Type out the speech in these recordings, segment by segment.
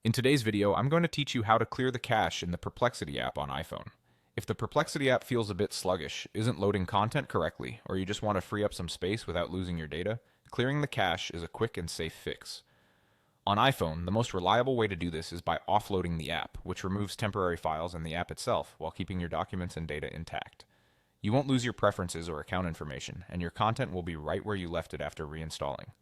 In today's video, I'm going to teach you how to clear the cache in the Perplexity app on iPhone. If the Perplexity app feels a bit sluggish, isn't loading content correctly, or you just want to free up some space without losing your data, clearing the cache is a quick and safe fix. On iPhone, the most reliable way to do this is by offloading the app, which removes temporary files in the app itself while keeping your documents and data intact. You won't lose your preferences or account information, and your content will be right where you left it after reinstalling.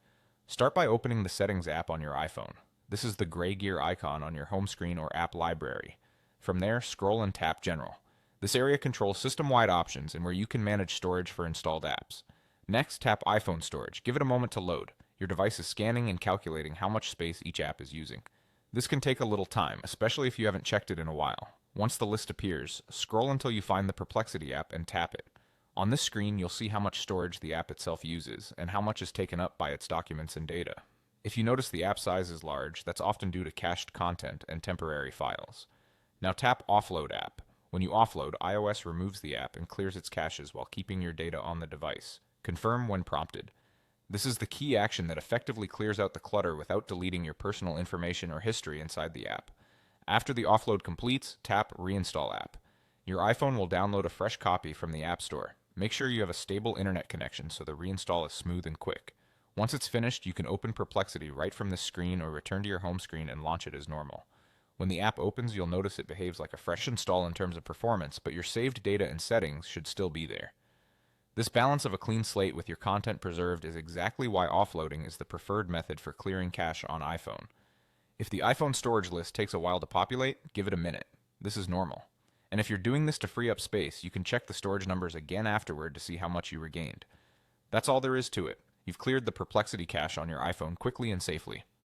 Start by opening the Settings app on your iPhone. This is the gray gear icon on your home screen or app library. From there, scroll and tap General. This area controls system-wide options and where you can manage storage for installed apps. Next, tap iPhone Storage. Give it a moment to load. Your device is scanning and calculating how much space each app is using. This can take a little time, especially if you haven't checked it in a while. Once the list appears, scroll until you find the Perplexity app and tap it. On this screen, you'll see how much storage the app itself uses and how much is taken up by its documents and data. If you notice the app size is large, that's often due to cached content and temporary files. Now tap Offload App. When you offload, iOS removes the app and clears its caches while keeping your data on the device. Confirm when prompted. This is the key action that effectively clears out the clutter without deleting your personal information or history inside the app. After the offload completes, tap Reinstall App. Your iPhone will download a fresh copy from the App Store. Make sure you have a stable internet connection so the reinstall is smooth and quick. Once it's finished, you can open Perplexity right from this screen or return to your home screen and launch it as normal. When the app opens, you'll notice it behaves like a fresh install in terms of performance, but your saved data and settings should still be there. This balance of a clean slate with your content preserved is exactly why offloading is the preferred method for clearing cache on iPhone. If the iPhone storage list takes a while to populate, give it a minute. This is normal. And if you're doing this to free up space, you can check the storage numbers again afterward to see how much you regained. That's all there is to it. You've cleared the Perplexity cache on your iPhone quickly and safely.